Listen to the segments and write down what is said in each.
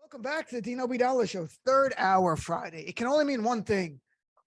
Welcome back to the Dean Obeidallah Show, third hour Friday. It can only mean one thing.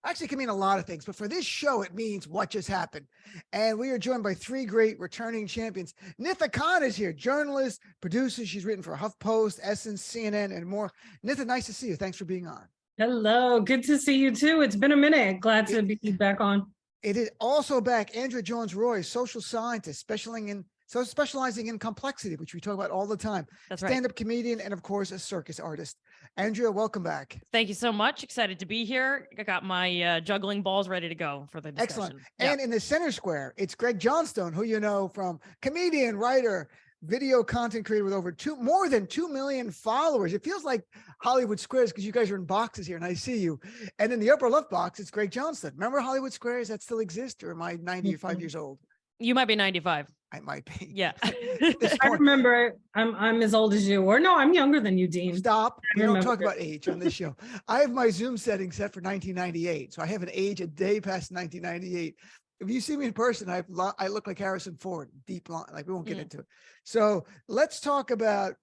Actually, it can mean a lot of things, but for this show, it means what just happened. And we are joined by three great returning champions. Nida Khan is here, journalist, producer. She's written for HuffPost, Essence, CNN, and more. Nida, nice to see you. Thanks for being on. Hello, good to see you too. It's been a minute. Glad to be back on. It is also back, Andrea Jones-Rooy, social scientist, specializing in complexity, which we talk about all the time. That's right. Stand-up comedian and, of course, a circus artist. Andrea, welcome back. Thank you so much. Excited to be here. I got my juggling balls ready to go for the discussion. Excellent. And in the center square, it's Greg Johnstone, who you know from comedian, writer, video content creator with more than 2 million followers. It feels like Hollywood Squares because you guys are in boxes here and I see you. And in the upper left box, it's Greg Johnstone. Remember Hollywood Squares? That still exists, or am I 95 years old? You might be 95. I might be. Yeah. I remember I'm as old as you, or no, I'm younger than you, Dean. Stop. We don't talk about age on this show. I have my Zoom setting set for 1998. So I have an age a day past 1998. If you see me in person, I look like Harrison Ford, deep blonde, like we won't get into it. So let's talk about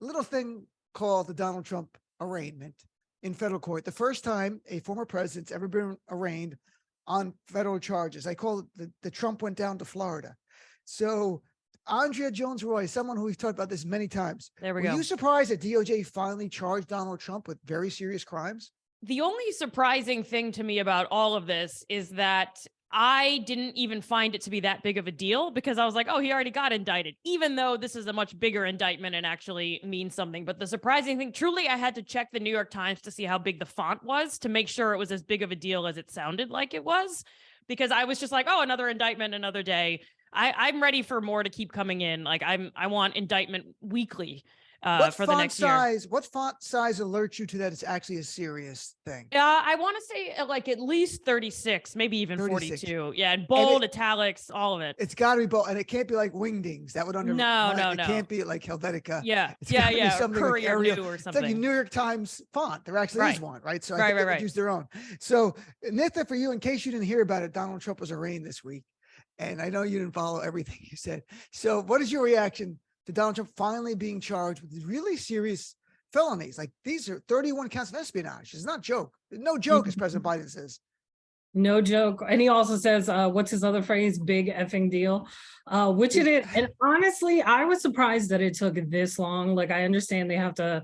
a little thing called the Donald Trump arraignment in federal court. The first time a former president's ever been arraigned on federal charges. I call it the Trump went down to Florida. So Andrea Jones-Rooy, someone who we've talked about this many times. There we go. Were you surprised that DOJ finally charged Donald Trump with very serious crimes? The only surprising thing to me about all of this is that I didn't even find it to be that big of a deal because I was like, oh, he already got indicted, even though this is a much bigger indictment and actually means something. But the surprising thing, truly, I had to check the New York Times to see how big the font was to make sure it was as big of a deal as it sounded like it was, because I was just like, oh, another indictment, another day. I'm ready for more to keep coming in. Like I want indictment weekly for the next year. What font size alerts you to that it's actually a serious thing? I want to say like at least 36, maybe even 36. 42. Yeah, and bold, italics, all of it. It's got to be bold, and it can't be like Wingdings. That would No. It can't be like Helvetica. Yeah, it's yeah. Something Courier like New or It's something. like a New York Times font. There actually is one, right? So I think they would use their own. So Nida, for you, in case you didn't hear about it, Donald Trump was arraigned this week, and I know you didn't follow everything you said. So what is your reaction to Donald Trump finally being charged with really serious felonies? Like these are 31 counts of espionage. It's not a joke. No joke, as President Biden says. No joke. And he also says, what's his other phrase? Big effing deal, which it is. And honestly, I was surprised that it took this long. Like, I understand they have to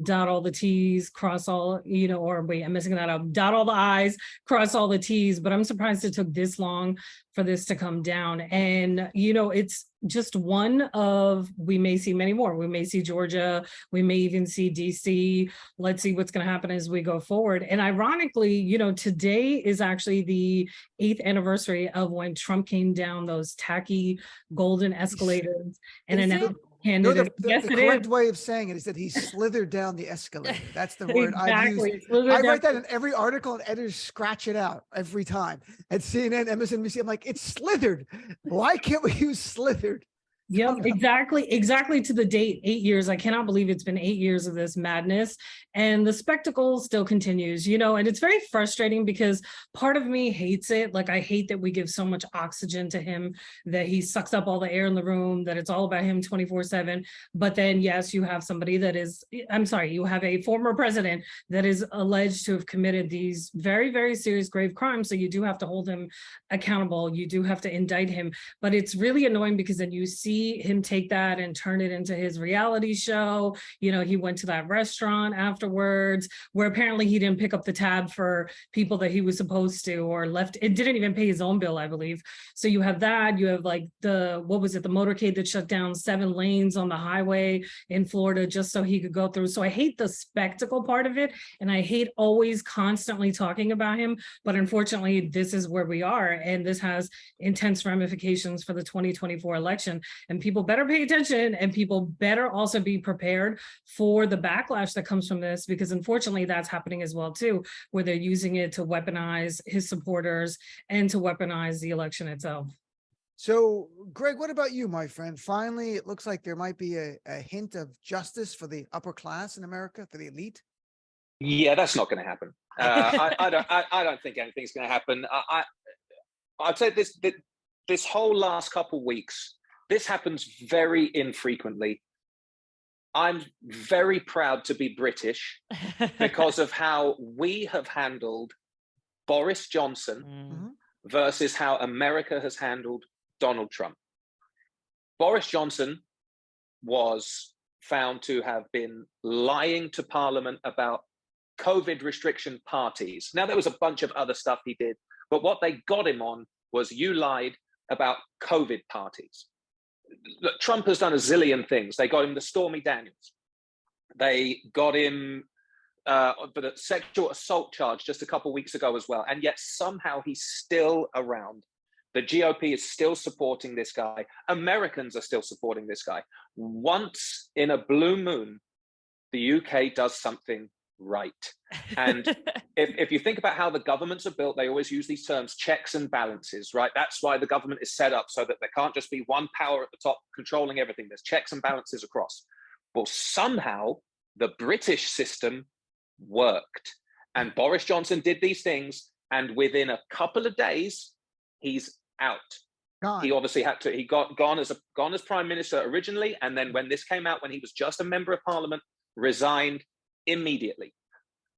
dot all the T's, cross all, or wait, I'm messing that up. Dot all the I's, cross all the T's, but I'm surprised it took this long for this to come down. And, it's just one of, we may see many more. We may see Georgia, we may even see DC. Let's see what's going to happen as we go forward. And ironically, today is actually the 8th anniversary of when Trump came down those tacky golden escalators and announced. No, the correct way of saying it is that he slithered down the escalator. That's the word I've used. I write that in every article, and editors scratch it out every time. At CNN, MSNBC, I'm like, it's slithered. Why can't we use slithered? Yep, exactly to the date, 8 years. I cannot believe it's been 8 years of this madness, and the spectacle still continues, and it's very frustrating because part of me hates it. Like, I hate that we give so much oxygen to him, that he sucks up all the air in the room, that it's all about him 24/7. But then, yes, you have somebody you have a former president that is alleged to have committed these very, very serious, grave crimes. So you do have to hold him accountable. You do have to indict him. But it's really annoying because then you see him take that and turn it into his reality show. He went to that restaurant afterwards where apparently he didn't pick up the tab for people that he was supposed to, or left. It didn't even pay his own bill, I believe. So you have that. You have like the motorcade that shut down 7 lanes on the highway in Florida just so he could go through. So I hate the spectacle part of it. And I hate always constantly talking about him. But unfortunately, this is where we are. And this has intense ramifications for the 2024 election. And people better pay attention, and people better also be prepared for the backlash that comes from this, because unfortunately that's happening as well too, where they're using it to weaponize his supporters and to weaponize the election itself. So, Greg, what about you, my friend? Finally, it looks like there might be a hint of justice for the upper class in America, for the elite. Yeah, that's not going to happen. I don't think anything's going to happen. I'd say this whole last couple of weeks, this happens very infrequently. I'm very proud to be British because of how we have handled Boris Johnson versus how America has handled Donald Trump. Boris Johnson was found to have been lying to Parliament about COVID restriction parties. Now, there was a bunch of other stuff he did, but what they got him on was you lied about COVID parties. Look, Trump has done a zillion things. They got him the Stormy Daniels. They got him for the sexual assault charge just a couple of weeks ago as well. And yet somehow he's still around. The GOP is still supporting this guy. Americans are still supporting this guy. Once in a blue moon, the UK does something right. And if you think about how the governments are built, they always use these terms, checks and balances, right? That's why the government is set up, so that there can't just be one power at the top controlling everything. There's checks and balances across. Well, somehow the British system worked. And Boris Johnson did these things, and within a couple of days, he's out. Gone. He obviously had to, he got gone as prime minister originally, and then when this came out, when he was just a member of parliament, resigned immediately.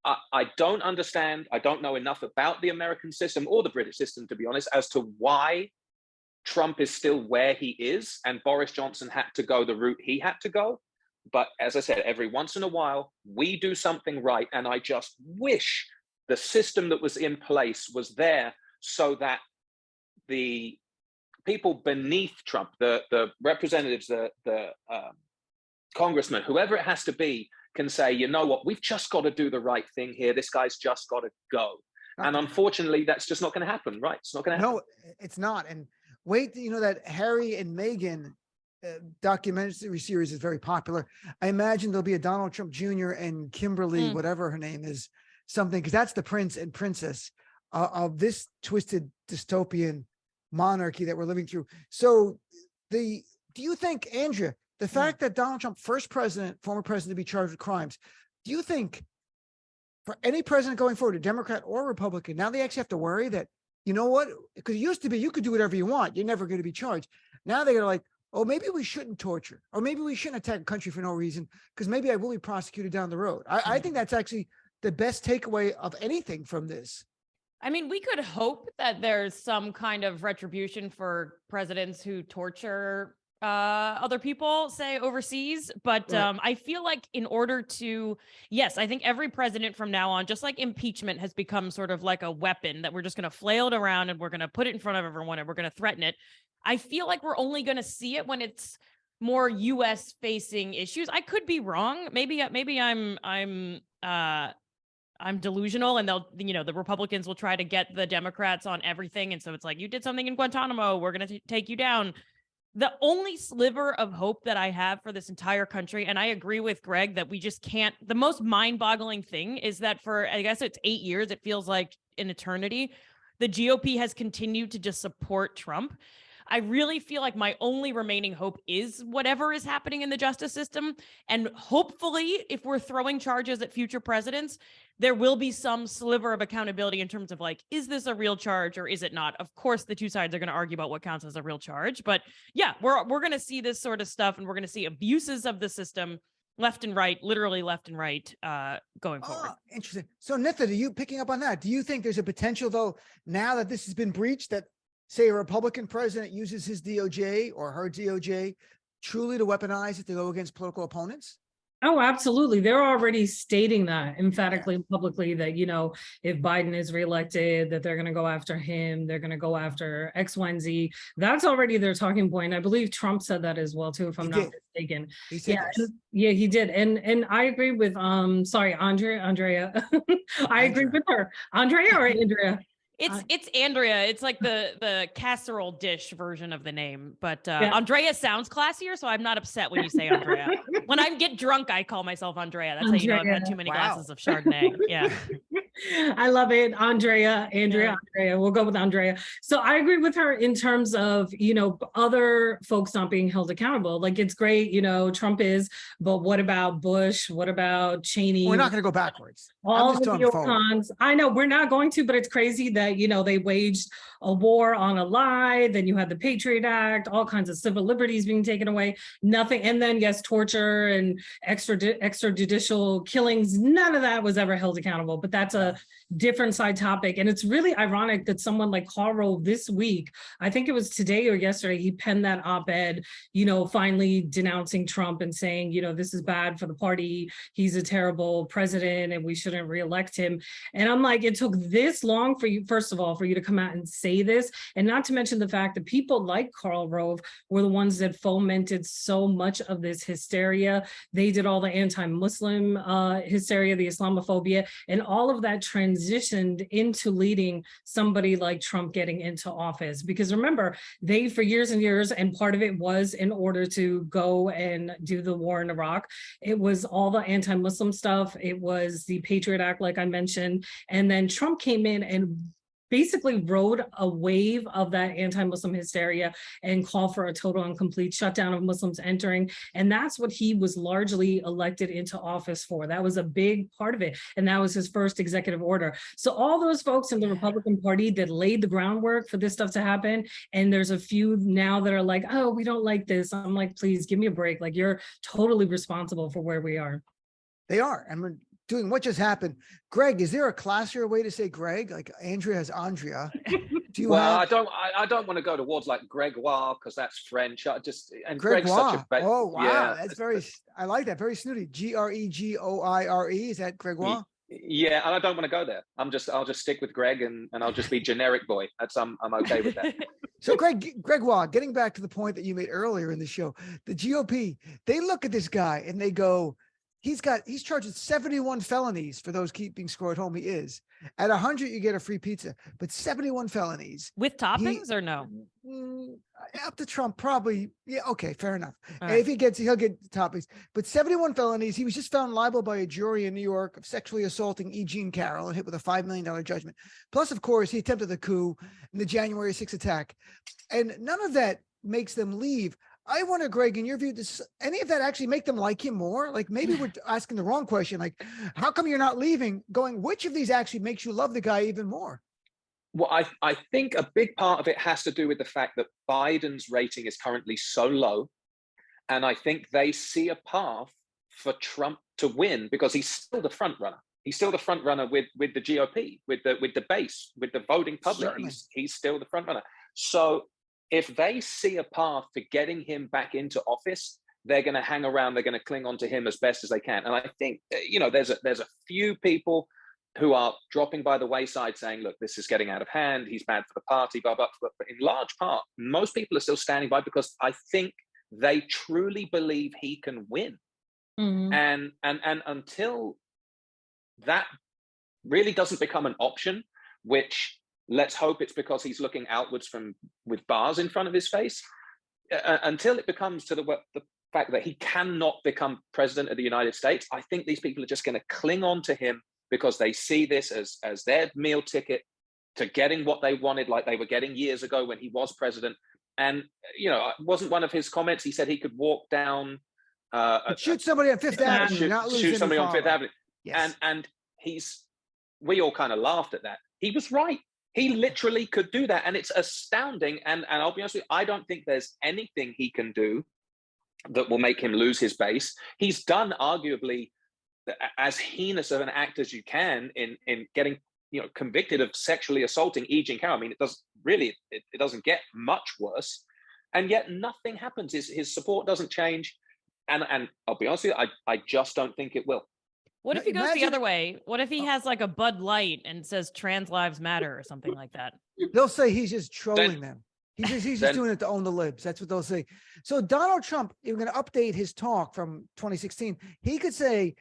I don't understand. I don't know enough about the American system or the British system, to be honest, as to why Trump is still where he is and Boris Johnson had to go the route he had to go. But as I said, every once in a while, we do something right. And I just wish the system that was in place was there so that the people beneath Trump, the representatives, the congressmen, whoever it has to be, can say, you know what, we've just got to do the right thing here. This guy's just got to go. And unfortunately, that's just not going to happen, right? It's not going to happen. No, it's not. And wait, you know, that Harry and Meghan documentary series is very popular. I imagine there'll be a Donald Trump Jr. and Kimberly, whatever her name is, something, because that's the prince and princess of this twisted dystopian monarchy that we're living through. So do you think, Andrea, the fact that Donald Trump, former president to be charged with crimes, do you think for any president going forward, a Democrat or Republican, now they actually have to worry that, you know what, because it used to be you could do whatever you want, you're never going to be charged. Now they're like, oh, maybe we shouldn't torture, or maybe we shouldn't attack a country for no reason, because maybe I will be prosecuted down the road. I think that's actually the best takeaway of anything from this. I mean, we could hope that there's some kind of retribution for presidents who torture other people, say overseas. But I feel like in order to, yes, I think every president from now on, just like impeachment has become sort of like a weapon that we're just going to flail it around and we're going to put it in front of everyone and we're going to threaten it. I feel like we're only going to see it when it's more US facing issues. I could be wrong. Maybe I'm delusional, and they'll, you know, the Republicans will try to get the Democrats on everything. And so it's like, you did something in Guantanamo, we're going to take you down. The only sliver of hope that I have for this entire country, and I agree with Greg that we just can't, the most mind-boggling thing is that for, I guess it's 8 years, it feels like an eternity, the GOP has continued to just support Trump. I really feel like my only remaining hope is whatever is happening in the justice system. And hopefully, if we're throwing charges at future presidents, there will be some sliver of accountability in terms of like, is this a real charge or is it not? Of course, the two sides are going to argue about what counts as a real charge. But yeah, we're going to see this sort of stuff, and we're going to see abuses of the system left and right, literally left and right, going forward. Interesting. So Nitha, do you, picking up on that, do you think there's a potential, though, now that this has been breached, that say a Republican president uses his DOJ or her DOJ truly to weaponize it to go against political opponents? Oh, absolutely. They're already stating that emphatically and publicly, that, you know, if Biden is reelected, that they're going to go after him. They're going to go after X, Y, and Z. That's already their talking point. I believe Trump said that as well, too, if I'm not mistaken. He said yeah, he did. And I agree with, sorry, Andrea. I agree with her. Andrea or Andrea? It's Andrea. It's like the casserole dish version of the name, but Andrea sounds classier, so I'm not upset when you say Andrea. When I get drunk, I call myself Andrea. That's Andrea. How you know I've had too many glasses of Chardonnay. Yeah. I love it. Andrea. We'll go with Andrea. So I agree with her in terms of, other folks not being held accountable. Like, it's great, Trump is, but what about Bush? What about Cheney? We're not going to go backwards. All the neocons. I know we're not going to, but it's crazy that, they waged a war on a lie. Then you had the Patriot Act, all kinds of civil liberties being taken away, nothing. And then, yes, torture and extrajudicial killings. None of that was ever held accountable, but that's a different side topic. And it's really ironic that someone like Karl Rove this week, I think it was today or yesterday, he penned that op-ed, finally denouncing Trump and saying, this is bad for the party. He's a terrible president and we shouldn't reelect him. And I'm like, it took this long for you, first of all, for you to come out and say this. And not to mention the fact that people like Karl Rove were the ones that fomented so much of this hysteria. They did all the anti-Muslim hysteria, the Islamophobia, and all of that transitioned into leading somebody like Trump getting into office. Because remember, they for years and years, and part of it was in order to go and do the war in Iraq. It was all the anti-Muslim stuff. It was the Patriot Act, like I mentioned. And then Trump came in and basically rode a wave of that anti-Muslim hysteria and called for a total and complete shutdown of Muslims entering. And that's what he was largely elected into office for. That was a big part of it. And that was his first executive order. So all those folks in the Republican Party that laid the groundwork for this stuff to happen, and there's a few now that are like, oh, we don't like this. I'm like, please give me a break. Like, you're totally responsible for where we are. They are. And we're doing what just happened. Greg, is there a classier way to say Greg? Like Andrea has Andrea. Do you I don't want to go towards like Gregoire because that's French. Greg's such a oh wow, yeah, that's very. I like that. Very snooty. Gregoire. Is that Gregoire? Yeah, and I don't want to go there. I'll just stick with Greg and I'll just be generic boy. I'm okay with that. So Gregoire, getting back to the point that you made earlier in the show, the GOP, they look at this guy and they go, he's charged with 71 felonies. For those keeping score at home, he is. At 100, you get a free pizza, but 71 felonies. With toppings or no? Up to Trump, probably. Yeah, okay, fair enough. Right. If he'll get toppings. But 71 felonies. He was just found liable by a jury in New York of sexually assaulting E. Jean Carroll and hit with a $5 million judgment. Plus, of course, he attempted the coup in the January 6th attack. And none of that makes them leave. I wonder, Greg, in your view, does any of that actually make them like him more? Like, maybe we're asking the wrong question. Like, how come you're not leaving? Going, which of these actually makes you love the guy even more? Well, I think a big part of it has to do with the fact that Biden's rating is currently so low. And I think they see a path for Trump to win because he's still the front runner. He's still the front runner with the GOP, with the base, with the voting public. He's still the front runner. So if they see a path to getting him back into office, they're going to hang around. They're going to cling on to him as best as they can. And I think, there's a few people who are dropping by the wayside saying, look, this is getting out of hand. He's bad for the party, blah, blah, blah. But in large part, most people are still standing by because I think they truly believe he can win. Mm-hmm. And until that really doesn't become an option, which let's hope it's because he's looking outwards with bars in front of his face. Until it becomes to the fact that he cannot become president of the United States, I think these people are just going to cling on to him because they see this as their meal ticket to getting what they wanted, like they were getting years ago when he was president. And, wasn't one of his comments, he said he could walk down... shoot somebody on Fifth Avenue, not lose shoot somebody on Fifth Avenue. Yes. And we all kind of laughed at that. He was right. He literally could do that. And it's astounding. And I'll be honest with you, I don't think there's anything he can do that will make him lose his base. He's done arguably as heinous of an act as you can in getting convicted of sexually assaulting E. Jean Carroll. I mean, it doesn't get much worse. And yet nothing happens. His support doesn't change. And I'll be honest with you, I just don't think it will. What if he goes the other way? What if he has like a Bud Light and says trans lives matter or something like that? They'll say he's just trolling them. He's just doing it to own the libs. That's what they'll say. So Donald Trump, you're going to update his talk from 2016. He could say,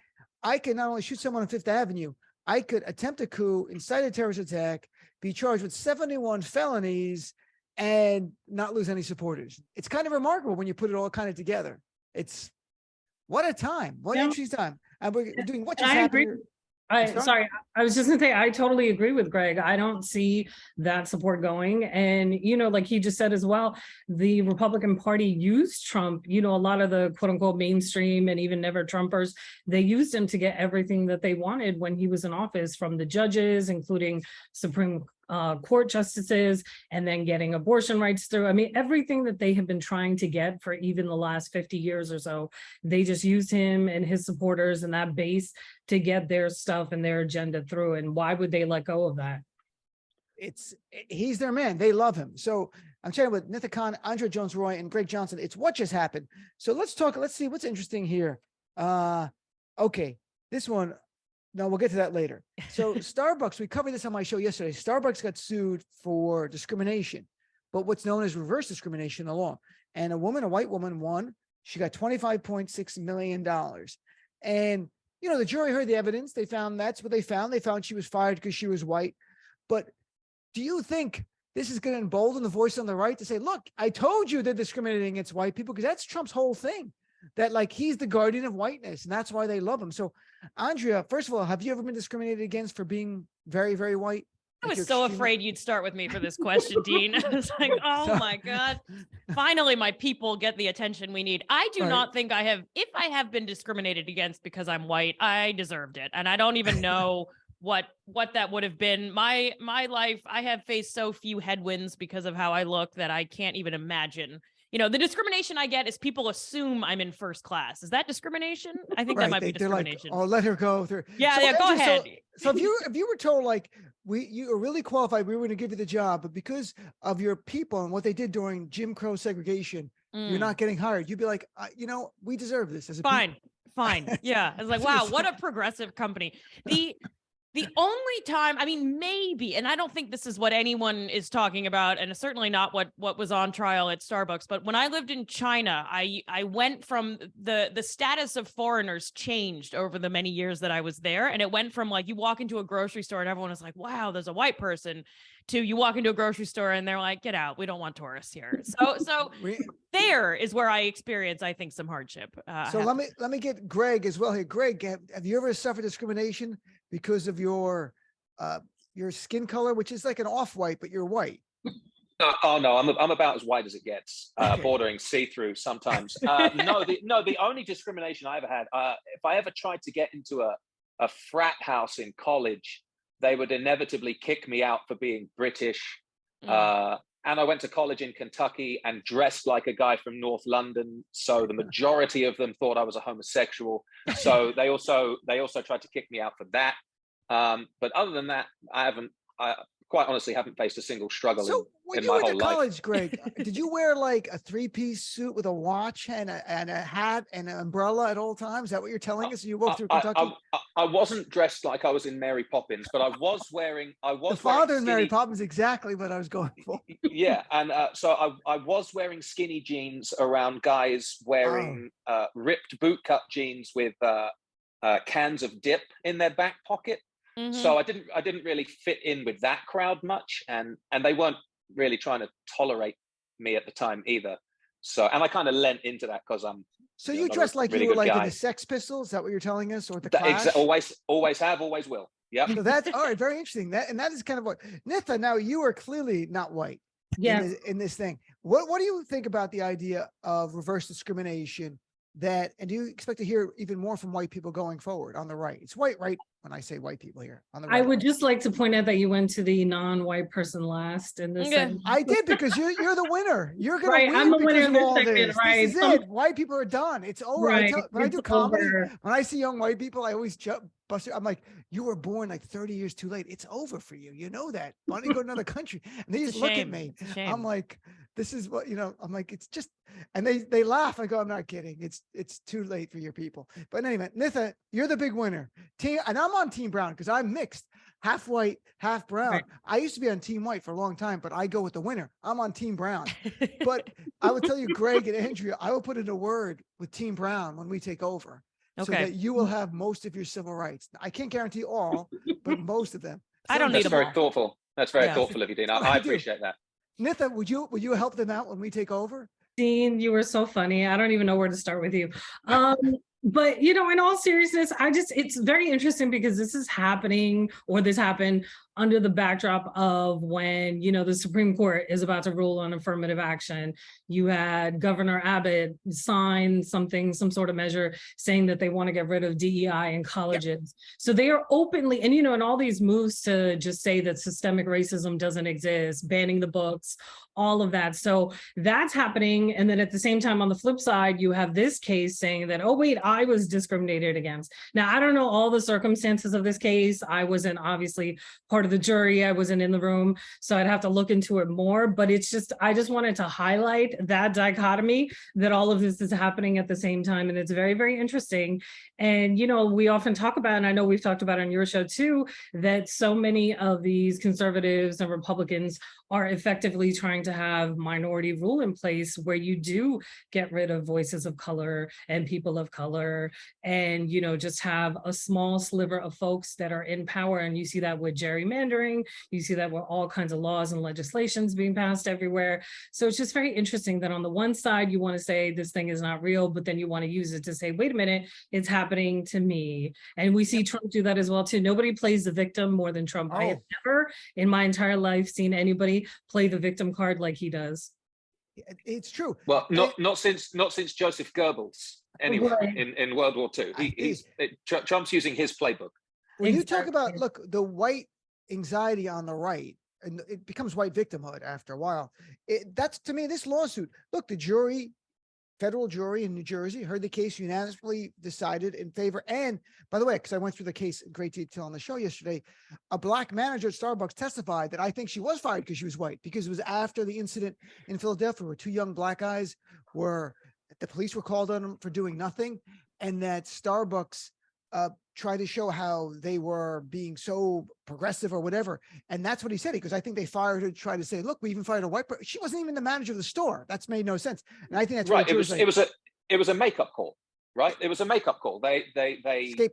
I can not only shoot someone on Fifth Avenue, I could attempt a coup, incite a terrorist attack, be charged with 71 felonies, and not lose any supporters. It's kind of remarkable when you put it all kind of together. It's what a time. What interesting time. And we're doing what just happened. Sorry, I was just gonna say, I totally agree with Greg. I don't see that support going. And, like he just said as well, the Republican Party used Trump, a lot of the quote unquote mainstream and even never Trumpers, they used him to get everything that they wanted when he was in office, from the judges, including Supreme Court justices, and then getting abortion rights through. I mean, everything that they have been trying to get for even the last 50 years or so, they just used him and his supporters and that base to get their stuff and their agenda through. And why would they let go of that? He's their man. They love him. So I'm chatting with Nida Khan, Andrea Jones-Rooy, and Greg Johnstone. It's what just happened. So let's see what's interesting here. Okay, this one. No, we'll get to that later. So Starbucks, we covered this on my show yesterday. Starbucks got sued for discrimination, but what's known as reverse discrimination in the law. And a white woman won. She got $25.6 million. And, the jury heard the evidence. They found that's what they found. They found she was fired because she was white. But do you think this is going to embolden the voice on the right to say, look, I told you they're discriminating against white people? Because that's Trump's whole thing, that like he's the guardian of whiteness, and that's why they love him. So Andrea, first of all, have you ever been discriminated against for being very, very white? I was so afraid you'd start with me for this question, Dean. I was like, oh my God. Finally, my people get the attention we need. I do not think I have, if I have been discriminated against because I'm white, I deserved it. And I don't even know what that would have been. My life, I have faced so few headwinds because of how I look that I can't even imagine. The discrimination I get is people assume I'm in first class. Is that discrimination? I think that might be discrimination. Like, oh, let her go through. Yeah, go ahead. So if you were told like you are really qualified, we were going to give you the job, but because of your people and what they did during Jim Crow segregation, you're not getting hired. You'd be like, we deserve this as a fine. Yeah, I was like, wow, what a progressive company. The only time, I mean, maybe, and I don't think this is what anyone is talking about, and certainly not what was on trial at Starbucks, but when I lived in China, I went from the status of foreigners changed over the many years that I was there. And it went from like, you walk into a grocery store and everyone is like, wow, there's a white person, to you walk into a grocery store and they're like, get out, we don't want tourists here. So there is where I experience, I think, some hardship. So let me get Greg as well here. Greg, have you ever suffered discrimination because of your skin color, which is like an off-white, but you're white? Oh no, I'm about as white as it gets, bordering see-through sometimes. The only discrimination I ever had, if I ever tried to get into a frat house in college, they would inevitably kick me out for being British. And I went to college in Kentucky and dressed like a guy from North London. So the majority of them thought I was a homosexual. So they also tried to kick me out for that. But other than that, I quite honestly haven't faced a single struggle in my whole life. So when you went to college, Greg, did you wear like a three-piece suit with a watch and a hat and an umbrella at all times? Is that what you're telling us? You walked through Kentucky? I wasn't dressed like I was in Mary Poppins, but I was wearing. The father in Mary Poppins, exactly what I was going for. Yeah, and so I was wearing skinny jeans around guys wearing ripped bootcut jeans with cans of dip in their back pocket. Mm-hmm. So I didn't really fit in with that crowd much, and they weren't really trying to tolerate me at the time either. So, and I kind of lent into that because I'm. So you dressed like you were like in the Sex Pistols? Is that what you're telling us, or the Clash? Always have, always will. Yeah. So that's all right. Very interesting. That is kind of what Nida. Now you are clearly not white. Yeah. In this thing, what do you think about the idea of reverse discrimination? And do you expect to hear even more from white people going forward on the right? It's white, right? When I say white people here on the right. I would just like to point out that you went to the non-white person last in this. I did, because you're the winner. You're gonna win. I'm the winner in this segment, right? This is it. White people are done. It's over. Right. When I do comedy, when I see young white people, I always bust. I'm like, you were born like 30 years too late. It's over for you. You know that. Why don't you go to another country? And they just look at me. I'm like, this is what, I'm like, it's just, and they laugh. I go, I'm not kidding. It's too late for your people. But anyway, Nida, you're the big winner. And I'm on Team Brown because I'm mixed, half white, half brown. Right. I used to be on Team White for a long time, but I go with the winner. I'm on Team Brown. But I will tell you, Greg and Andrea, I will put in a word with Team Brown when we take over. So that you will have most of your civil rights. I can't guarantee all, but most of them. So I don't need them all. That's very thoughtful. That's very thoughtful of you, Dean. I appreciate that. Nida, would you help them out when we take over? Dean, you were so funny. I don't even know where to start with you. But, in all seriousness, it's very interesting because this is happening, or this happened under the backdrop of when, the Supreme Court is about to rule on affirmative action. You had Governor Abbott sign some sort of measure saying that they want to get rid of DEI in colleges. Yep. So they are openly, and, and all these moves to just say that systemic racism doesn't exist, banning the books, all of that. So that's happening. And then at the same time, on the flip side, you have this case saying that, oh, wait, I was discriminated against. Now, I don't know all the circumstances of this case. I wasn't obviously part of the jury. I wasn't in the room. So I'd have to look into it more. But I just wanted to highlight that dichotomy, that all of this is happening at the same time. And it's very, very interesting. And, we often talk about, and I know we've talked about on your show too, that so many of these conservatives and Republicans are effectively trying to have minority rule in place where you do get rid of voices of color and people of color, and just have a small sliver of folks that are in power. And you see that with gerrymandering, you see that with all kinds of laws and legislations being passed everywhere. So it's just very interesting that on the one side you want to say this thing is not real, but then you want to use it to say, wait a minute, it's happening to me. And we see Trump do that as well too. Nobody plays the victim more than Trump. I have never in my entire life seen anybody play the victim card like he does. It's true. Well, not since Joseph Goebbels anyway, right. in World War II. Trump's using his playbook. When you talk about, look, the white anxiety on the right, and it becomes white victimhood after a while. That's, to me, this lawsuit. Look, the jury, federal jury in New Jersey, heard the case, unanimously decided in favor. And by the way, because I went through the case in great detail on the show yesterday, a black manager at Starbucks testified that I think she was fired because she was white, because it was after the incident in Philadelphia where two young black guys the police were called on them for doing nothing, and that Starbucks tried to show how they were being so progressive or whatever. And that's what he said. Because I think they fired her to try to say, look, we even fired a white person. She wasn't even the manager of the store. That's made no sense. And I think that's right. It was a makeup call, right? It was a makeup call. They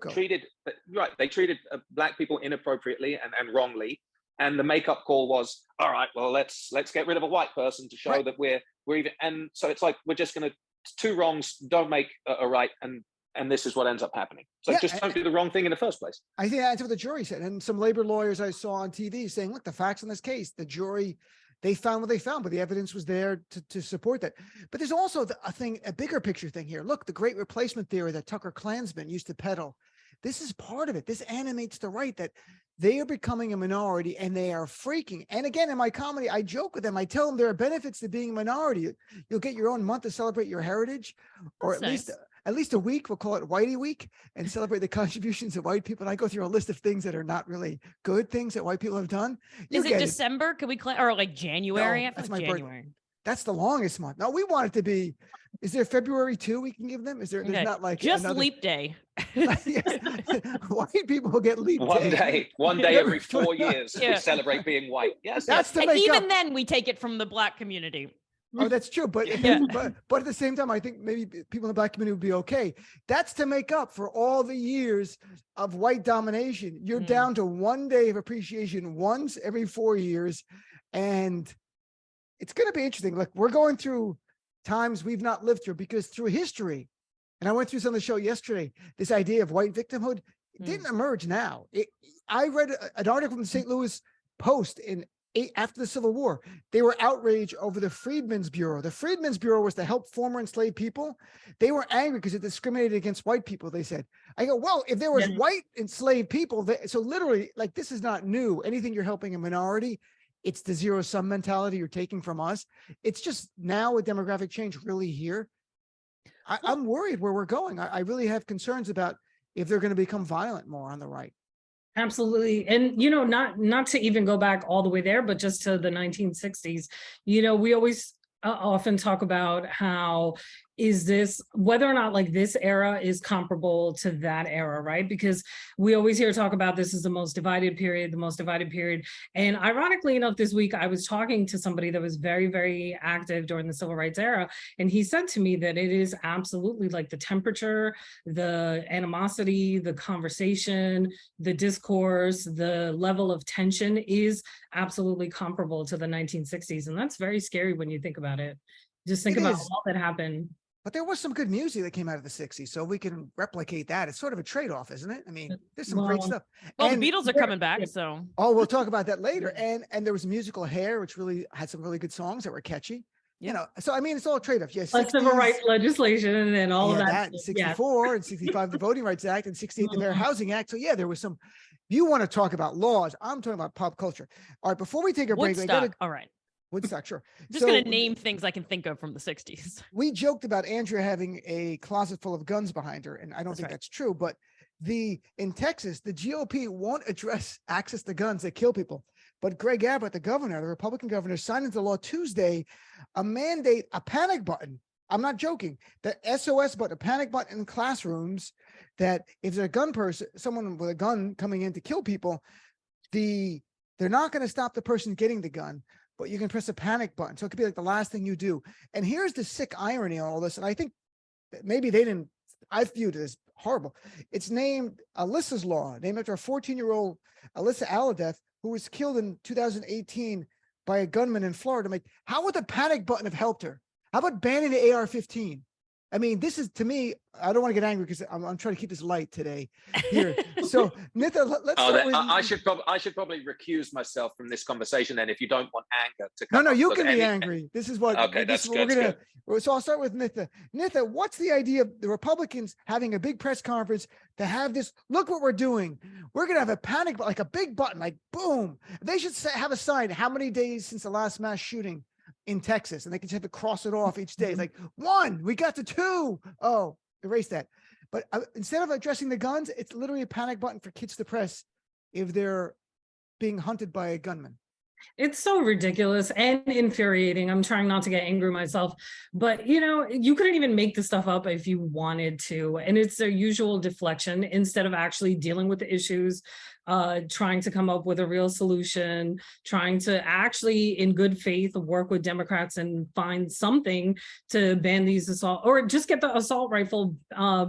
treated black people inappropriately and wrongly. And the makeup call was, all right, well, let's get rid of a white person to show that we're even. And so it's like, we're just going to, two wrongs don't make a right. And this is what ends up happening. So just don't do the wrong thing in the first place. I think that's what the jury said. And some labor lawyers I saw on TV saying, look, the facts in this case, the jury, they found what they found, but the evidence was there to support that. But there's also a bigger picture thing here. Look, the great replacement theory that Tucker Klansmen used to peddle, this is part of it. This animates the right, that they are becoming a minority and they are freaking. And again, in my comedy, I joke with them. I tell them there are benefits to being a minority. You'll get your own month to celebrate your heritage, or at least a week. We'll call it Whitey Week, and celebrate the contributions of white people. And I go through a list of things that are not really good things that white people have done. Is it December? Could we or like January? No, that's my January. Birthday. That's the longest month. No, we want it to be. Is there February 2 we can give them? Is there? Okay. There's not like just leap day. White people will get leap day. One day every 4 years we celebrate being white. Yes, that's to make even up. Then we take it from the black community. Oh, that's true. But but at the same time, I think maybe people in the black community would be okay. That's to make up for all the years of white domination. You're down to 1 day of appreciation once every 4 years. And it's going to be interesting. Look, we're going through times we've not lived through, because through history, and I went through some of the show yesterday, this idea of white victimhood didn't emerge now. I read an article from the St. Louis Post after the Civil War. They were outraged over the Freedmen's Bureau. The Freedmen's Bureau was to help former enslaved people. They were angry because it discriminated against white people, they said. I go, well, if there was white enslaved people, so literally, like, this is not new. Anything you're helping a minority, it's the zero-sum mentality you're taking from us. It's just now with demographic change really here. I'm worried where we're going. I really have concerns about if they're going to become violent more on the right. Absolutely. And, not to even go back all the way there, but just to the 1960s, we always often talk about how is this, whether or not like this era is comparable to that era, right? Because we always hear talk about this is the most divided period. And ironically enough, this week I was talking to somebody that was very, very active during the civil rights era. And he said to me that it is absolutely like the temperature, the animosity, the conversation, the discourse, the level of tension is absolutely comparable to the 1960s. And that's very scary when you think about it. Just think about all that happened. But there was some good music that came out of the 60s, so we can replicate that. It's sort of a trade-off, isn't it? I mean, there's some great stuff. Well, And the Beatles are coming back, so. oh, we'll talk about that later. And there was a musical Hair, which really had some really good songs that were catchy. You know, so I mean, it's all trade-off. Yes, like civil rights legislation and all of that. In 64 and 65, the Voting Rights Act, and 68, the Fair Housing Act. So yeah, there was some. You want to talk about laws? I'm talking about pop culture. All right, before we take a break, all right. Woodstock, sure. I'm just going to name things I can think of from the 60s. We joked about Andrea having a closet full of guns behind her, and I don't think that's true. But in Texas, the GOP won't address access to guns that kill people. But Greg Abbott, the governor, the Republican governor, signed into law Tuesday a mandate, a panic button. I'm not joking. The SOS button, a panic button in classrooms, that if there's a gun person, someone with a gun coming in to kill people, they're not going to stop the person getting the gun, but you can press a panic button. So it could be like the last thing you do. And here's the sick irony on all this. And I think that maybe I viewed it as horrible. It's named Alyssa's Law, named after a 14-year-old Alyssa Aladeth, who was killed in 2018 by a gunman in Florida. I'm like, how would the panic button have helped her? How about banning the AR-15? I mean, this is, to me, I don't want to get angry because I'm trying to keep this light today here. So, Nida, let's start with... I should probably recuse myself from this conversation then, if you don't want anger to come. No, you can be angry. This is what... Okay, that's good. So I'll start with Nida. Nida, what's the idea of the Republicans having a big press conference to have this? Look what we're doing. We're going to have a panic, like a big button, like boom. They should have a sign, how many days since the last mass shooting in Texas, and they can just have to cross it off each day. It's like 1, we got to 2. Oh, erase that. But instead of addressing the guns, it's literally a panic button for kids to press if they're being hunted by a gunman. It's so ridiculous and infuriating. I'm trying not to get angry myself, but you couldn't even make this stuff up if you wanted to. And it's their usual deflection instead of actually dealing with the issues, trying to come up with a real solution, trying to actually, in good faith, work with Democrats and find something to ban these assault, or just get the assault rifle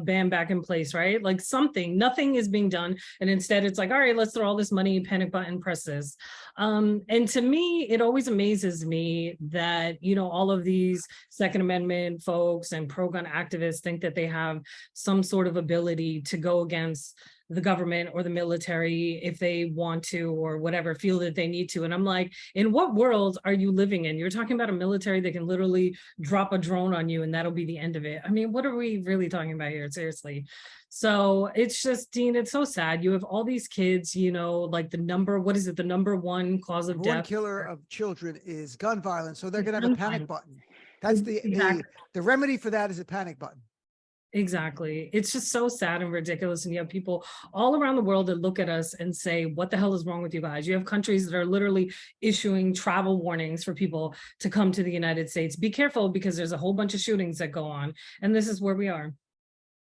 ban back in place, right? Like something. Nothing is being done. And instead it's like, all right, let's throw all this money, panic button presses. And to me, it always amazes me that, all of these Second Amendment folks and pro-gun activists think that they have some sort of ability to go against the government or the military if they want to, or whatever, feel that they need to. And I'm like, in what world are you living in? You're talking about a military that can literally drop a drone on you and that'll be the end of it. I mean, what are we really talking about here? Seriously. So it's just, Dean, it's so sad. You have all these kids, like the number one cause of death. One killer of children is gun violence. So they're going to have a panic button. That's the remedy for that is a panic button. Exactly. It's just so sad and ridiculous. And you have people all around the world that look at us and say, what the hell is wrong with you guys? You have countries that are literally issuing travel warnings for people to come to the United States. Be careful because there's a whole bunch of shootings that go on. And this is where we are.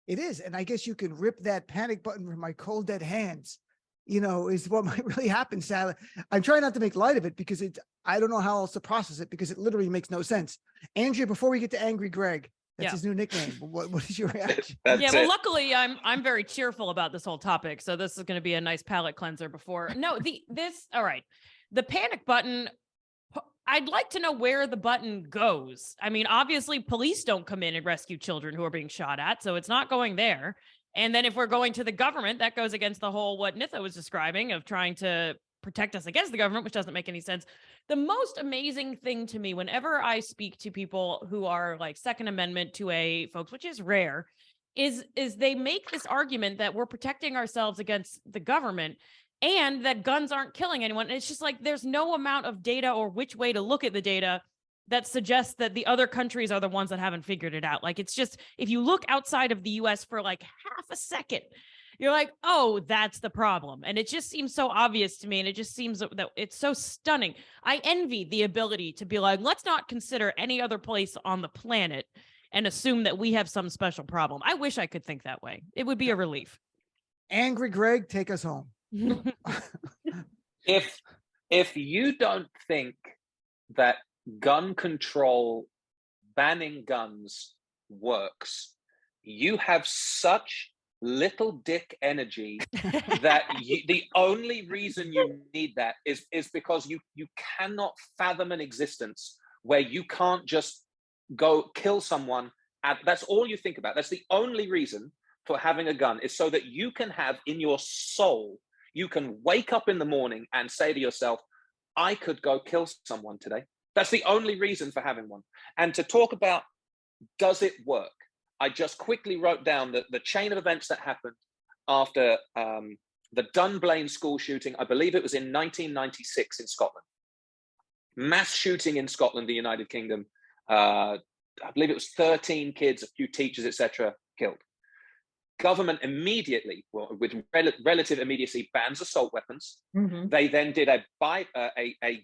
It is. And I guess you can rip that panic button from my cold, dead hands, is what might really happen, Sally. I'm trying not to make light of it because I don't know how else to process it because it literally makes no sense. Andrea, before we get to Angry Greg, that's his new nickname. What is your reaction? Well, luckily I'm very cheerful about this whole topic. So this is going to be a nice palate cleanser before. No, all right. The panic button, I'd like to know where the button goes. I mean, obviously police don't come in and rescue children who are being shot at. So it's not going there. And then if we're going to the government, that goes against the whole, what Nida was describing of trying to protect us against the government, which doesn't make any sense. The most amazing thing to me, whenever I speak to people who are like Second Amendment 2A folks, which is rare, is they make this argument that we're protecting ourselves against the government and that guns aren't killing anyone. And it's just like, there's no amount of data or which way to look at the data that suggests that the other countries are the ones that haven't figured it out. Like, it's just, if you look outside of the US for like half a second, you're like, oh, that's the problem. And it just seems so obvious to me. And it just seems that it's so stunning. I envy the ability to be like, let's not consider any other place on the planet and assume that we have some special problem. I wish I could think that way. It would be a relief. Angry Greg, take us home. If you don't think that gun control, banning guns works, you have such little dick energy that the only reason you need that is because you cannot fathom an existence where you can't just go kill someone And that's all you think about. That's the only reason for having a gun, is so that you can have in your soul, you can wake up in the morning and say to yourself, I could go kill someone today. That's the only reason for having one. And to talk about, does it work? I just quickly wrote down the chain of events that happened after the Dunblane school shooting. I believe it was in 1996 in Scotland. Mass shooting in Scotland, the United Kingdom. I believe it was 13 kids, a few teachers, etc., killed. Government immediately, well, with relative immediacy, bans assault weapons. Mm-hmm. They then did a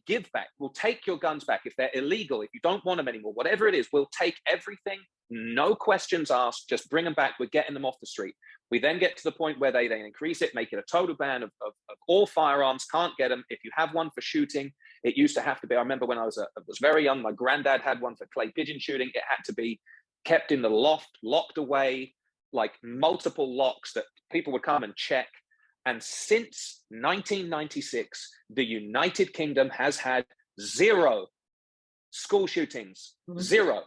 give back. We'll take your guns back if they're illegal, if you don't want them anymore, whatever it is. We'll take everything, no questions asked. Just bring them back. We're getting them off the street. We then get to the point where they increase it, make it a total ban of all firearms. Can't get them. If you have one for shooting, it used to have to be. I remember when I was very young, my granddad had one for clay pigeon shooting. It had to be kept in the loft, locked away, like multiple locks that people would come and check. And since 1996, the United Kingdom has had 0 school shootings, 0.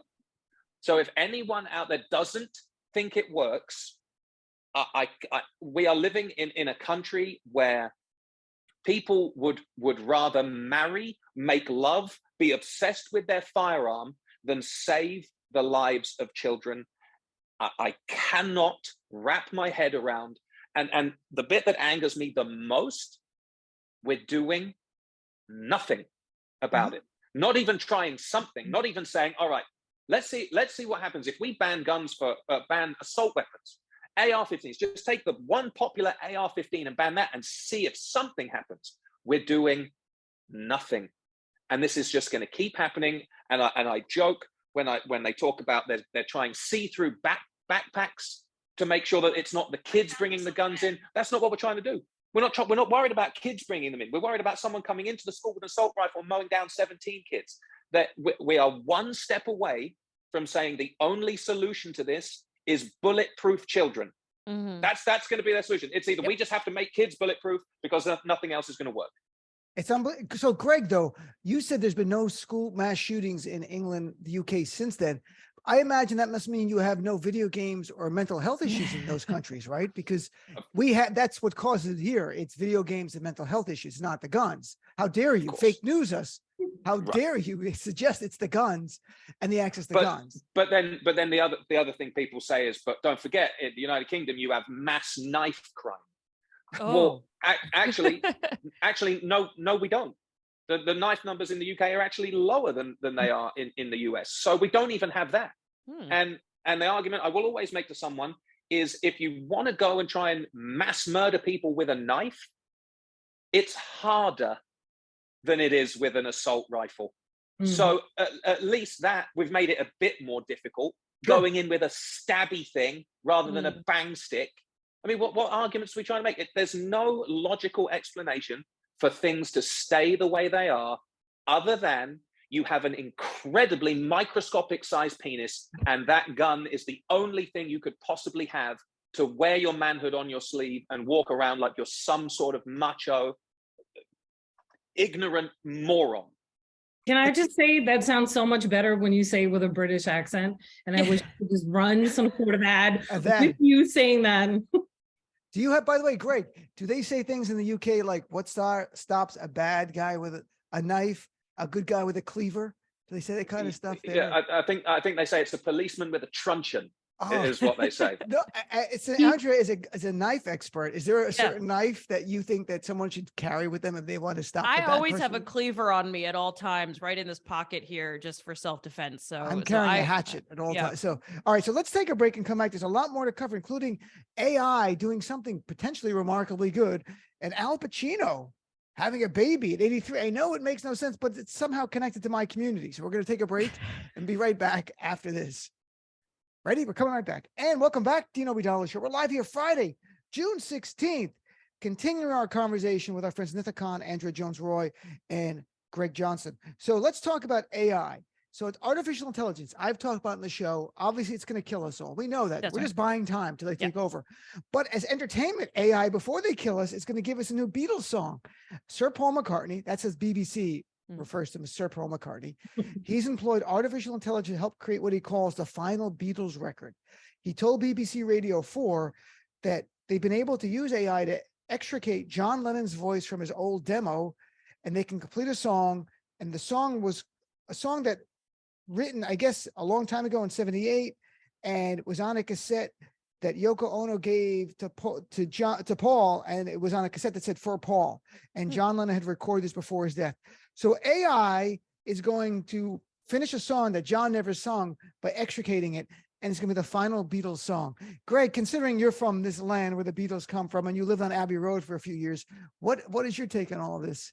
So if anyone out there doesn't think it works, we are living in a country where people would rather marry, make love, be obsessed with their firearm than save the lives of children. I cannot wrap my head around, and the bit that angers me the most, we're doing nothing about it. Not even trying something, not even saying, all right, let's see what happens if we ban guns for ban assault weapons, AR-15s. Just take the one popular AR-15 and ban that and see if something happens. We're doing nothing, and this is just going to keep happening. And I joke when they talk about they're trying see-through backpacks to make sure that it's not the kids bringing the guns in. That's not what we're trying to do. We're not worried about kids bringing them in. We're worried about someone coming into the school with an assault rifle and mowing down 17 kids. That we are one step away from saying the only solution to this is bulletproof children. Mm-hmm. That's going to be their solution. It's either we just have to make kids bulletproof because nothing else is going to work. It's unbelievable. So, Greg, though, you said there's been no school mass shootings in England, the UK since then. I imagine that must mean you have no video games or mental health issues in those countries, right? Because that's what causes it here. It's video games and mental health issues, not the guns. How dare you fake news us? How dare you suggest it's the guns and the access to guns? But then the other thing people say is, but don't forget, in the United Kingdom, you have mass knife crime. Oh. Well, actually, no, we don't. The knife numbers in the UK are actually lower than they are in the US. So we don't even have that. And the argument I will always make to someone is, if you want to go and try and mass murder people with a knife, it's harder than it is with an assault rifle. Mm-hmm. So at least that we've made it a bit more difficult, going in with a stabby thing rather than a bang stick. I mean, what arguments are we trying to make? There's no logical explanation for things to stay the way they are, other than you have an incredibly microscopic sized penis, and that gun is the only thing you could possibly have to wear your manhood on your sleeve and walk around like you're some sort of macho, ignorant moron. Can I just say that sounds so much better when you say with a British accent, and I wish I could just run some sort of ad with you saying that. Do you have, by the way, Greg, do they say things in the UK like what stops a bad guy with a knife, a good guy with a cleaver? Do they say that kind of stuff there? Yeah, I think they say it's a policeman with a truncheon. Is what they say. No, Andrea is a knife expert. Is there a certain knife that you think that someone should carry with them if they want to stop? I always have a cleaver on me at all times, right in this pocket here, just for self-defense. So I'm carrying a hatchet at all times. So, all right, so let's take a break and come back. There's a lot more to cover, including AI doing something potentially remarkably good, and Al Pacino having a baby at 83. I know it makes no sense, but it's somehow connected to my community. So we're going to take a break and be right back after this. Ready? We're coming right back. And welcome back, Dean Obeidallah Show. We're live here Friday, June 16th, continuing our conversation with our friends Nida Khan, Andrea Jones-Rooy, and Greg Johnstone. So let's talk about AI. So it's artificial intelligence. I've talked about in the show. Obviously, it's going to kill us all. We know that. We're just buying time till they take over. But as entertainment AI, before they kill us, it's going to give us a new Beatles song. Sir Paul McCartney, that says BBC, refers to him as Sir Paul McCartney. He's employed artificial intelligence to help create what he calls the final Beatles record. He told BBC Radio 4 that they've been able to use AI to extricate John Lennon's voice from his old demo, and they can complete a song. And the song was a song that written, I guess, a long time ago in 78, and it was on a cassette that Yoko Ono gave to Paul, and it was on a cassette that said "For Paul," and John Lennon had recorded this before his death. So AI is going to finish a song that John never sung by extricating it, and it's going to be the final Beatles song. Greg, considering you're from this land where the Beatles come from, and you lived on Abbey Road for a few years, what is your take on all of this?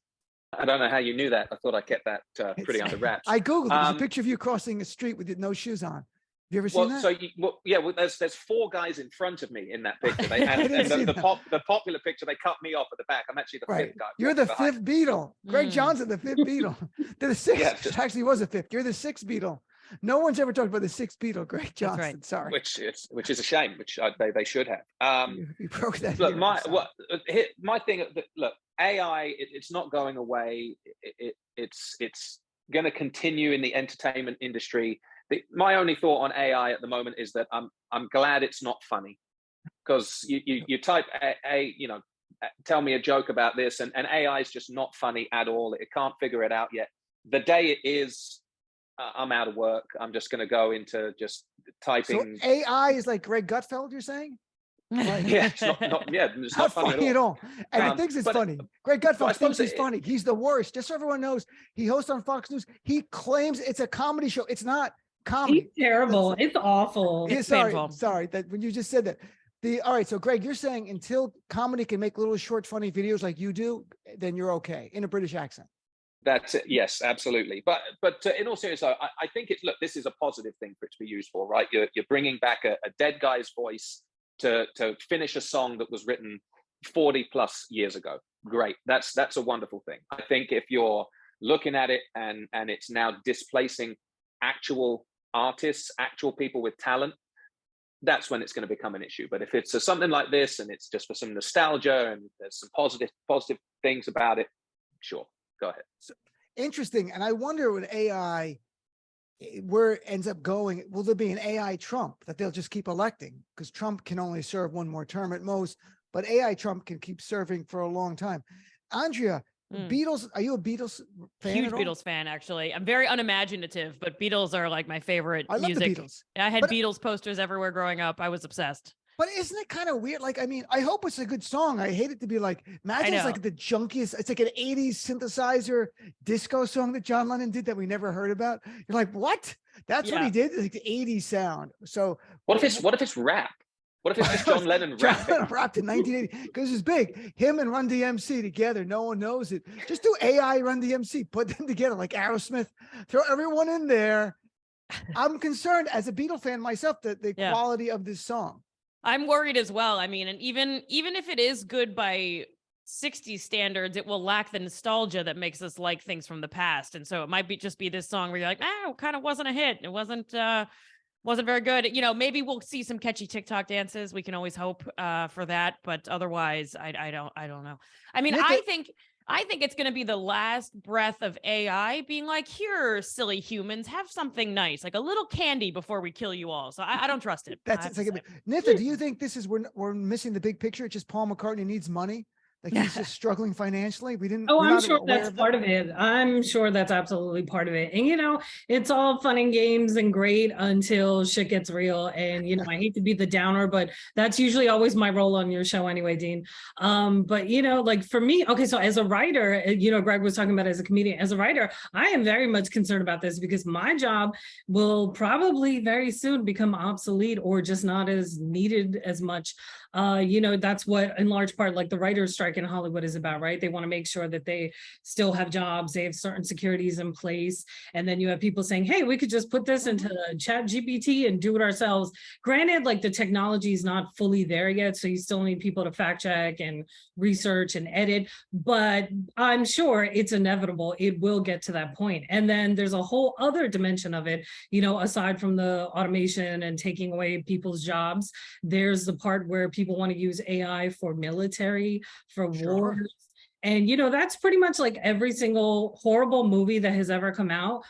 I don't know how you knew that. I thought I kept that pretty under wraps. I Googled it. There's a picture of you crossing the street with no shoes on. Have you ever seen that? So there's four guys in front of me in that picture. The popular picture, they cut me off at the back. I'm actually the fifth guy. You're the fifth Beatle. Greg Johnson, the fifth Beatle. They're the sixth. Yeah, actually was a fifth. You're the sixth Beatle. No one's ever talked about the sixth Beatle, Greg Johnson. Right. Sorry. Which is a shame. Which they should have. You broke that. Look, my thing. Look, AI. It's not going away. It's going to continue in the entertainment industry. My only thought on AI at the moment is that I'm glad it's not funny, because you type tell me a joke about this, and AI is just not funny at all. It can't figure it out yet. The day it is, I'm out of work. I'm just going to go into just typing. So AI is like Greg Gutfeld, you're saying? Like, yeah, it's not funny at all. And he thinks it's funny. Greg Gutfeld thinks he's funny. He's the worst. Just so everyone knows, he hosts on Fox News. He claims it's a comedy show. It's not comedy. He's terrible. It's awful. Yeah, sorry that when you just said that. All right, so Greg, you're saying until comedy can make little short funny videos like you do, then you're okay in a British accent. That's it. Yes, absolutely. But in all seriousness, I think this is a positive thing for it to be used for, right? You're bringing back a dead guy's voice to finish a song that was written 40 plus years ago. Great. That's a wonderful thing. I think if you're looking at it and it's now displacing actual artists, actual people with talent, that's when it's going to become an issue. But if it's something like this and it's just for some nostalgia and there's some positive things about it, sure, go ahead. So, interesting. And I wonder with AI, where it ends up going, will there be an AI Trump that they'll just keep electing? Because Trump can only serve one more term at most, but AI Trump can keep serving for a long time. Andrea, Beatles, are you a Beatles fan? Huge Beatles fan, actually. I'm very unimaginative, but Beatles are like my favorite music. I love the Beatles. I had Beatles posters everywhere growing up. I was obsessed. But isn't it kind of weird? Like, I mean, I hope it's a good song. I hate it to be like, imagine it's like the junkiest, it's like an 80s synthesizer disco song that John Lennon did that we never heard about. You're like, what? That's what he did? Like the 80s sound. So what if it's rap? What if it's just John Lennon rapping? John Lennon rapped in 1980 because it's big. Him and Run DMC together. No one knows it. Just do AI Run DMC. Put them together like Aerosmith. Throw everyone in there. I'm concerned as a Beatle fan myself that the quality of this song. I'm worried as well. I mean, and even if it is good by 60s standards, it will lack the nostalgia that makes us like things from the past. And so it might just be this song where you're like, it kind of wasn't a hit. It wasn't very good. Maybe we'll see some catchy TikTok dances. We can always hope for that. But otherwise, I don't know. I mean, I think it's going to be the last breath of AI being like, here, silly humans, have something nice, like a little candy before we kill you all. So I don't trust it. Nida, do you think this is, we're missing the big picture? It's just Paul McCartney needs money? Like he's just struggling financially. I'm sure that's part of it. I'm sure that's absolutely part of it. And, it's all fun and games and great until shit gets real. And, I hate to be the downer, but that's usually always my role on your show anyway, Dean. But, like for me, okay, so as a writer, Greg was talking about as a comedian, as a writer, I am very much concerned about this because my job will probably very soon become obsolete or just not as needed as much. That's what in large part, like the writer's strike in Hollywood is about, right? They want to make sure that they still have jobs, they have certain securities in place. And then you have people saying, hey, we could just put this into ChatGPT and do it ourselves. Granted, like the technology is not fully there yet. So you still need people to fact check and research and edit, but I'm sure it's inevitable. It will get to that point. And then there's a whole other dimension of it, aside from the automation and taking away people's jobs, there's the part where people want to use AI for military, for wars. And, that's pretty much like every single horrible movie that has ever come out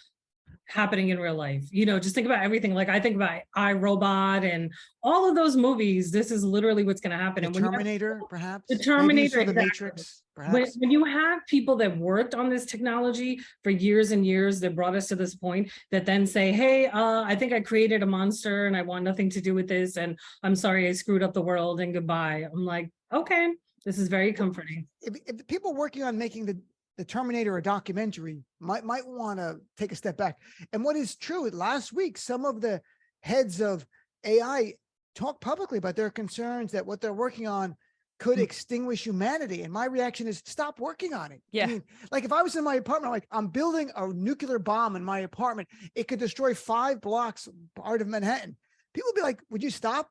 happening in real life. Just think about everything. Like I think about iRobot and all of those movies. This is literally what's going to happen. The And when Terminator, perhaps. the Maybe you Terminator, saw the exactly. Matrix, perhaps. When you have people that worked on this technology for years and years that brought us to this point, that then say, hey, I think I created a monster and I want nothing to do with this, and I'm sorry I screwed up the world and goodbye. I'm like, okay, this is very comforting. If the people working on making the Terminator a documentary might want to take a step back. And what is true, last week, some of the heads of AI talked publicly about their concerns that what they're working on could extinguish humanity. And my reaction is stop working on it. Yeah. I mean, like if I was in my apartment, like I'm building a nuclear bomb in my apartment, it could destroy 5 blocks part of Manhattan. People would be like, would you stop?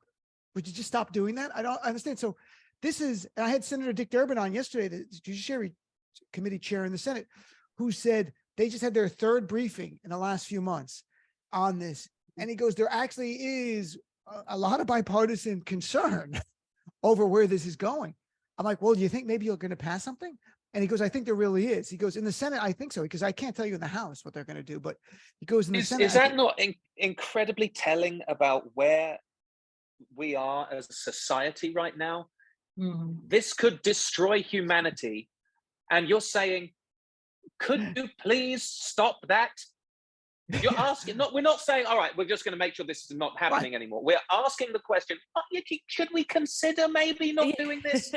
Would you just stop doing that? I don't understand. So this is, I had Senator Dick Durbin on yesterday, the Judiciary Committee chair in the Senate, who said they just had their 3rd briefing in the last few months on this. And he goes, there actually is a lot of bipartisan concern over where this is going. I'm like, well, do you think maybe you're going to pass something? And he goes, I think there really is. He goes, in the Senate, I think so, because I can't tell you in the House what they're going to do, but he goes in the Senate. Is that not incredibly telling about where we are as a society right now? Mm-hmm. This could destroy humanity. And you're saying, could you please stop that? You're asking, we're not saying, all right, we're just going to make sure this is not happening anymore. We're asking the question, should we consider maybe not doing this?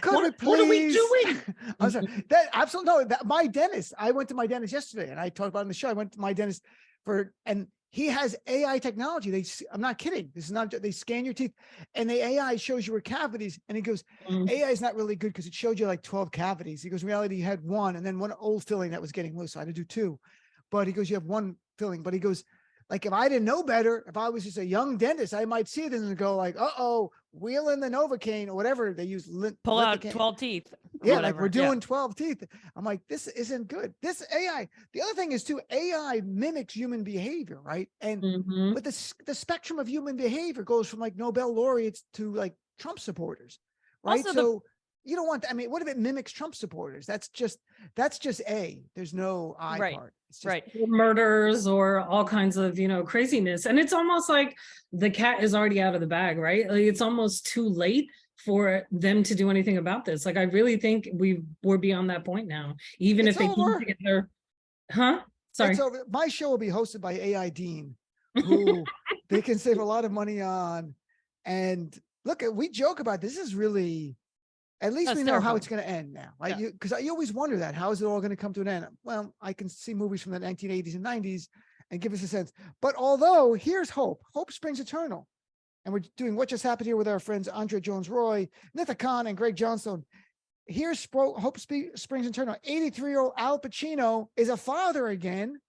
What are we doing? I'm sorry. That absolutely no. My dentist, I went to my dentist yesterday and I talked about it on the show. I went to my dentist and he has AI technology. I'm not kidding. This is not, they scan your teeth and the AI shows you where cavities. And he goes, AI is not really good because it showed you like 12 cavities. He goes, in reality, you had 1 and then 1 old filling that was getting loose. So I had to do 2. But he goes, you have 1 filling. But he goes, like, if I didn't know better, if I was just a young dentist, I might see it and go like, wheel in the Novocaine or whatever they use. Pull out 12 teeth. Yeah, whatever. Like we're doing 12 teeth. I'm like, this isn't good. This AI. The other thing is too, AI mimics human behavior, right? And but the spectrum of human behavior goes from like Nobel laureates to like Trump supporters, right? Also so you don't want. I mean, what if it mimics Trump supporters? That's just A. There's no I part. It's just, murders or all kinds of craziness, and it's almost like the cat is already out of the bag, right? Like it's almost too late for them to do anything about this. Like I really think we're beyond that point now. Even if they keep together, sorry. So my show will be hosted by AI Dean, who they can save a lot of money on. And look, we joke about this is really. At least we know how it's going to end now, right? Because you always wonder that. How is it all going to come to an end? Well, I can see movies from the 1980s and 90s and give us a sense. But although here's hope. Hope springs eternal. And we're doing What Just Happened Here with our friends Andrea Jones-Rooy, Nida Khan, and Greg Johnstone. Here's Hope Springs Eternal. 83-year-old Al Pacino is a father again.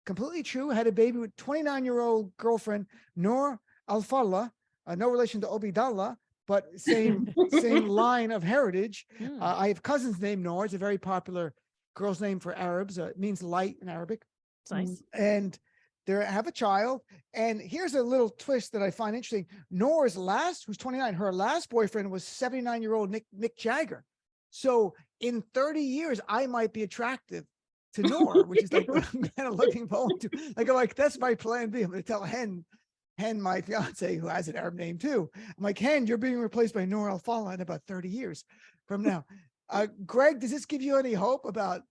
Completely true. Had a baby with 29-year-old girlfriend, Noor Al-Fallah, no relation to Obeidallah, but same line of heritage. I have cousins named Noor. It's a very popular girl's name for Arabs. It means light in Arabic. It's nice. And they have a child. And here's a little twist that I find interesting. Noor's who's 29, her last boyfriend was 79-year-old Mick Jagger. So in 30 years, I might be attractive to Noor, which is like what I'm kind of looking forward to. Like, I'm like, that's my plan B. I'm going to tell Hen, my fiance, who has an Arab name too. I'm like, Hen, you're being replaced by Noor Al-Fallah in about 30 years from now. Greg, does this give you any hope about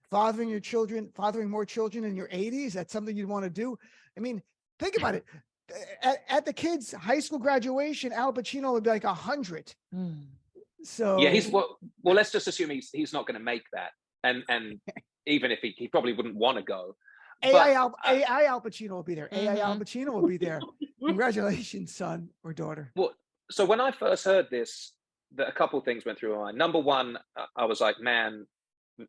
fathering more children in your 80s? That's something you'd want to do? I mean, think about it. At the kids' high school graduation, Al Pacino would be like 100. So yeah, well, let's just assume he's not going to make that. And even if he probably wouldn't want to go. AI Al Pacino will be there. AI Al Pacino will be there. Congratulations, son or daughter. Well, so when I first heard this, a couple of things went through my mind. Number one, I was like, man,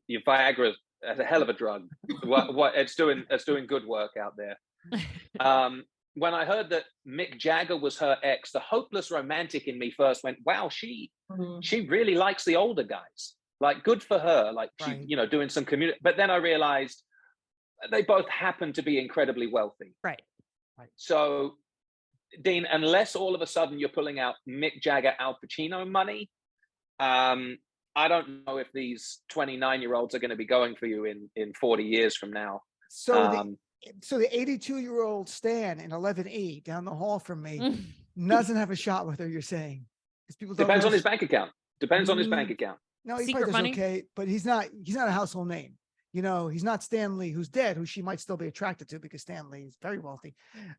Viagra is a hell of a drug. What it's doing good work out there. When I heard that Mick Jagger was her ex, the hopeless romantic in me first went, wow, she really likes the older guys. Like, good for her. Like, she, doing some community. But then I realized they both happen to be incredibly wealthy. Right. So, Dean, unless all of a sudden you're pulling out Mick Jagger, Al Pacino money, I don't know if these 29-year-olds are going to be going for you in 40 years from now. So the 82-year-old Stan in 11E down the hall from me doesn't have a shot with her, you're saying? Because people don't Depends on really- his bank account. Depends on his bank account. No, he Secret probably does money? okay, but he's not a household name. You know, he's not Stan Lee, who's dead, who she might still be attracted to because Stan Lee is very wealthy.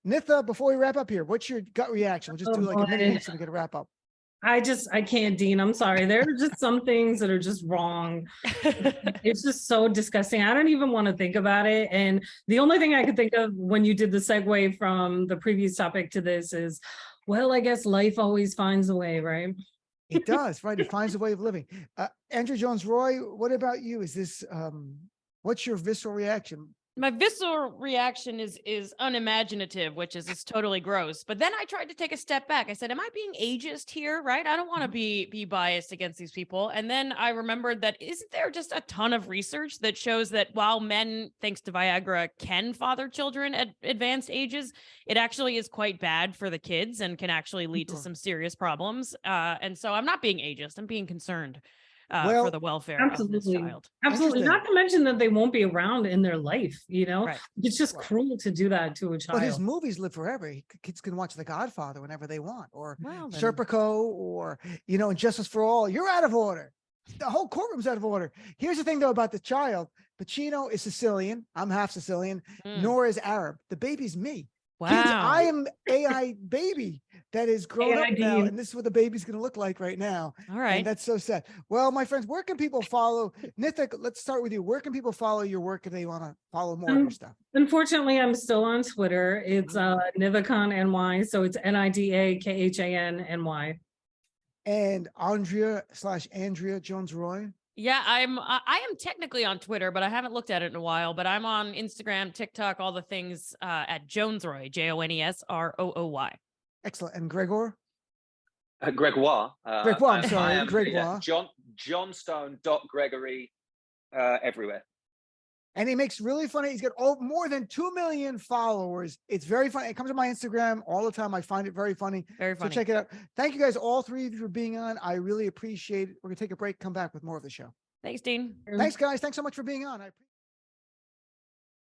Nitha, before we wrap up here, what's your gut reaction? We'll just do like a minute each so we get a wrap up. I can't, Dean. I'm sorry. There are just some things that are just wrong. It's just so disgusting. I don't even want to think about it. And the only thing I could think of when you did the segue from the previous topic to this is, well, I guess life always finds a way, right? It does, right? It finds a way of living. Andrea Jones-Rooy, what about you? Is this, what's your visceral reaction? My visceral reaction is unimaginative, which is totally gross. But then I tried to take a step back. I said, am I being ageist here? Right? I don't want to be biased against these people. And then I remembered that isn't there just a ton of research that shows that while men, thanks to Viagra, can father children at advanced ages, it actually is quite bad for the kids and can actually lead to some serious problems. And so I'm not being ageist. I'm being concerned. For the welfare of this child. Absolutely. Not to mention that they won't be around in their life, you know? Right. It's just cruel to do that to a child. But his movies live forever. Kids can watch The Godfather whenever they want, or Well, then- Serpico, or, you know, Justice for All. You're out of order. The whole courtroom's out of order. Here's the thing, though, about the child. Pacino is Sicilian. I'm half Sicilian. Nora is Arab. The baby's me. Wow. Kids, I am AI baby that is grown up now, AID. and this is what the baby's going to look like right now. All right. And that's so sad. Well, my friends, where can people follow? Nitha, let's start with you. Where can people follow your work if they want to follow more of your stuff? Unfortunately, I'm still on Twitter. It's Nida Khan NY. So it's NIDAKHAN NY. And Andrea Jones-Rooy. Yeah, I am technically on Twitter, but I haven't looked at it in a while. But I'm on Instagram, TikTok, all the things at Jones-Rooy, JONESROOY. Excellent. And Gregor? Gregoire. Gregoire, I'm sorry, I am, Gregoire. Johnstone.Gregory everywhere. And he makes really funny. He's got more than 2 million followers. It's very funny. It comes on my Instagram all the time. I find it very funny. Very funny. So check it out. Thank you guys, all three of you, for being on. I really appreciate it. We're going to take a break, come back with more of the show. Thanks, Dean. Thanks, guys. Thanks so much for being on. I appreciate it.